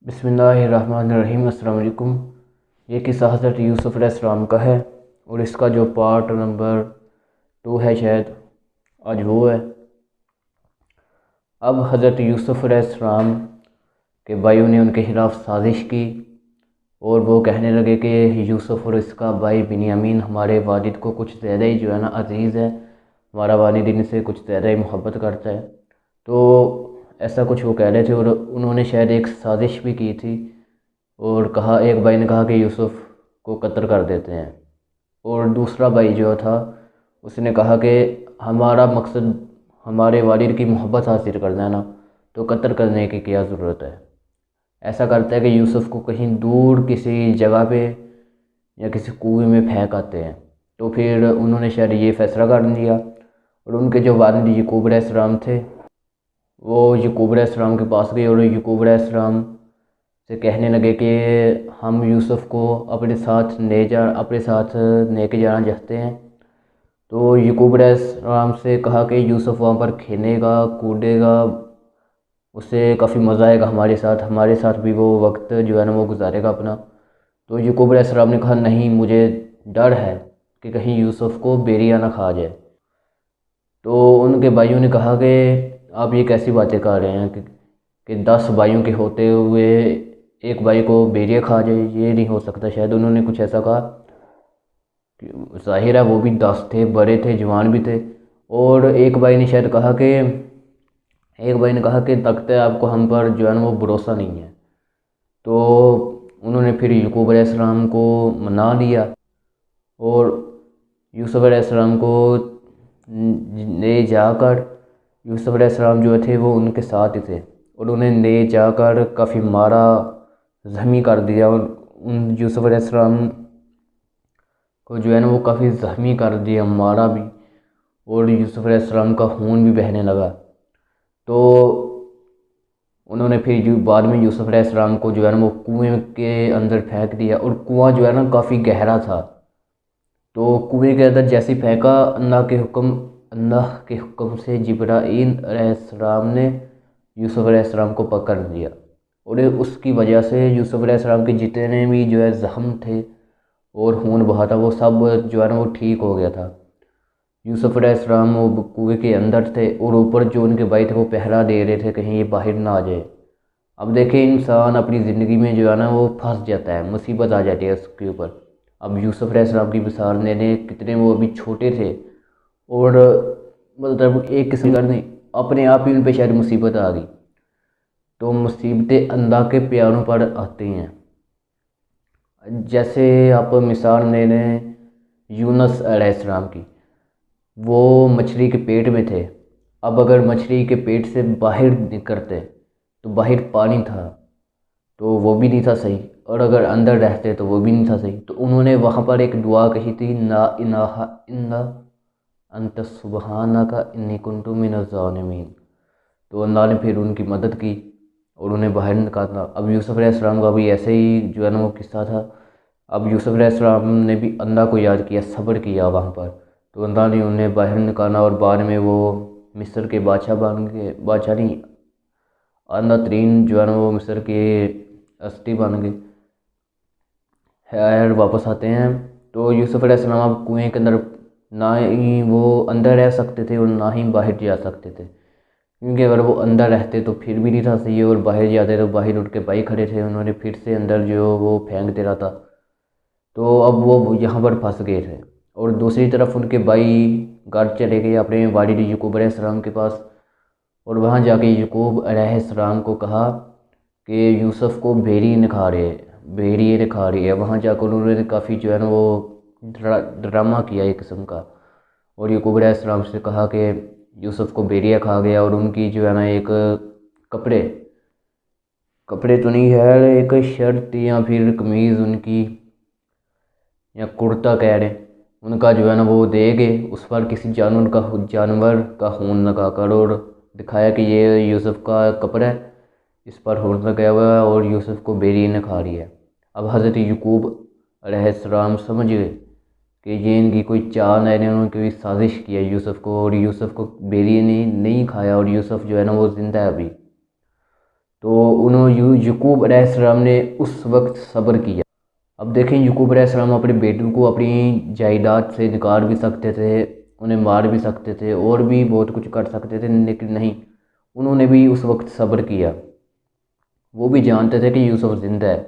بسم اللہ الرحمن الرحیم۔ السلام علیکم۔ یہ قصہ حضرت یوسف علیہ السلام کا ہے اور اس کا جو پارٹ نمبر 2 ہے شاید آج وہ ہے۔ اب حضرت یوسف علیہ السلام کے بھائیوں نے ان کے خلاف سازش کی اور وہ کہنے لگے کہ یوسف اور اس کا بھائی بنیامین ہمارے والد کو کچھ زیادہ ہی جو ہے نا عزیز ہے، ہمارا والد ان سے کچھ زیادہ ہی محبت کرتا ہے۔ تو ایسا کچھ وہ کہہ رہے تھے اور انہوں نے شاید ایک سازش بھی کی تھی اور کہا، ایک بھائی نے کہا کہ یوسف کو قتل کر دیتے ہیں، اور دوسرا بھائی جو تھا اس نے کہا کہ ہمارا مقصد ہمارے والد کی محبت حاصل کرنا ہے نا، تو قتل کرنے کی کیا ضرورت ہے۔ ایسا کرتا ہے کہ یوسف کو کہیں دور کسی جگہ پہ یا کسی کنویں میں پھینک آتے ہیں۔ تو پھر انہوں نے شاید یہ فیصلہ کر لیا، اور ان کے جو والد یعقوب علیہ السلام تھے وہ یعقوب علیہ السلام کے پاس گئے اور یعقوب علیہ السلام سے کہنے لگے کہ ہم یوسف کو اپنے ساتھ لے کے جانا چاہتے ہیں۔ تو یعقوب علیہ السلام سے کہا کہ یوسف وہاں پر کھیلے گا، کودے گا، اسے کافی مزہ آئے گا ہمارے ساتھ بھی وہ وقت جو ہے نا وہ گزارے گا اپنا۔ تو یعقوب علیہ السلام نے کہا نہیں، مجھے ڈر ہے کہ کہیں یوسف کو بیریاں نہ کھا جائے۔ تو ان کے بھائیوں نے کہا کہ آپ یہ کیسی باتیں کر رہے ہیں کہ 10 بھائیوں کے ہوتے ہوئے ایک بھائی کو بیریاں کھا جائے، یہ نہیں ہو سکتا۔ شاید انہوں نے کچھ ایسا کہا کہ ظاہر ہے وہ بھی 10 تھے، بڑے تھے، جوان بھی تھے، اور ایک بھائی نے شاید کہا کہ لگتا ہے آپ کو ہم پر جو ہے نا وہ بھروسہ نہیں ہے۔ تو انہوں نے پھر یعقوب علیہ السلام کو منا لیا اور یوسف علیہ السلام کو لے جا کر، یوسف علیہ السلام جو تھے وہ ان کے ساتھ ہی تھے، اور انہیں لے جا کر کافی مارا، زخمی کر دیا، اور ان یوسف علیہ السلام کو جو ہے نا وہ کافی زخمی کر دیا، مارا بھی، اور یوسف علیہ السلام کا خون بھی بہنے لگا۔ تو انہوں نے پھر بعد میں یوسف علیہ السلام کو جو ہے نا وہ کنویں کے اندر پھینک دیا، اور کنواں جو ہے نا کافی گہرا تھا۔ تو کنویں کے اندر جیسے پھینکا، اللہ کے حکم سے جبرائیل علیہ السلام نے یوسف علیہ السلام کو پکڑ لیا، اور اس کی وجہ سے یوسف علیہ السلام کے جتنے بھی جو ہے زخم تھے اور خون بہا تھا وہ سب جو ہے نا وہ ٹھیک ہو گیا تھا۔ یوسف علیہ السلام وہ کنویں کے اندر تھے، اور اوپر جو ان کے بھائی تھے وہ پہرا دے رہے تھے کہیں یہ باہر نہ آ جائے۔ اب دیکھیں، انسان اپنی زندگی میں جو ہے نا وہ پھنس جاتا ہے، مصیبت آ جاتی ہے اس کے اوپر۔ اب یوسف علیہ السلام کی مثال لے لیں، کتنے وہ ابھی چھوٹے تھے، اور مطلب ایک قسم کا نہیں، اپنے آپ ہی ان پہ شاید مصیبت آ گئی۔ تو مصیبتیں اللہ کے پیاروں پر آتی ہیں۔ جیسے آپ مثال لے لیں یونس علیہ السلام کی، وہ مچھلی کے پیٹ میں تھے۔ اب اگر مچھلی کے پیٹ سے باہر نکلتے تو باہر پانی تھا تو وہ بھی نہیں تھا صحیح، اور اگر اندر رہتے تو وہ بھی نہیں تھا صحیح۔ تو انہوں نے وہاں پر ایک دعا کہی تھی، لا الہ الا انت سبحانک انی کنت من الظالمین۔ تو اللہ نے پھر ان کی مدد کی اور انہیں باہر نکالا۔ اب یوسف علیہ السلام کا بھی ایسے ہی جو ہے نا وہ قصہ تھا۔ اب یوسف علیہ السلام نے بھی اللہ کو یاد کیا، صبر کیا وہاں پر، تو اللہ نے انہیں باہر نکالا، اور بعد میں وہ مصر کے بادشاہ بن گئے، بادشاہ نہیں، اعلیٰ ترین جو ہے نا وہ مصر کے اسٹی بن گئے۔ خیر واپس آتے ہیں، تو یوسف علیہ السلام اب کنویں کے اندر نہ ہی وہ اندر رہ سکتے تھے اور نہ ہی باہر جا سکتے تھے، کیونکہ اگر وہ اندر رہتے تو پھر بھی نہیں تھا صحیح، اور باہر جاتے تو باہر اٹھ کے بھائی کھڑے تھے، انہوں نے پھر سے اندر جو وہ پھینک دے رہا تھا۔ تو اب وہ یہاں پر پھنس گئے تھے، اور دوسری طرف ان کے بھائی گھر چلے گئے اپنے والد یعقوب علیہ السلام کے پاس، اور وہاں جا کے یعقوب علیہ السلام کو کہا کہ یوسف کو بھیڑیے نے کھا رہی ہے۔ وہاں جا کر انہوں نے کافی جو ہے نا وہ ڈرامہ کیا ایک قسم کا، اور یعقوب علیہ السلام سے کہا کہ یوسف کو بھیڑیا کھا گیا، اور ان کی جو ہے نا ایک کپڑے تو نہیں ہے، ایک شرٹ یا پھر قمیض ان کی یا کرتا کہہ رہے ہیں، ان کا جو ہے نا وہ دے گئے، اس پر کسی جانور کا خون لگا کر، اور دکھایا کہ یہ یوسف کا کپڑا ہے، اس پر خون لگایا ہوا ہے اور یوسف کو بیری نے کھا رہی ہے۔ اب حضرت یعقوب علیہ السلام سمجھ گئے کہ یہ ان کی کوئی چال ہے، انہوں نے کوئی سازش کی ہے یوسف کو، اور یوسف کو بیری نے نہیں کھایا، اور یوسف جو ہے نا وہ زندہ ہے ابھی۔ تو یعقوب علیہ السلام نے اس وقت صبر کیا۔ اب دیکھیں یعقوب علیہ السلام اپنے بیٹوں کو اپنی جائیداد سے نکال بھی سکتے تھے، انہیں مار بھی سکتے تھے اور بھی بہت کچھ کر سکتے تھے، لیکن نہیں، انہوں نے بھی اس وقت صبر کیا۔ وہ بھی جانتے تھے کہ یوسف زندہ ہے،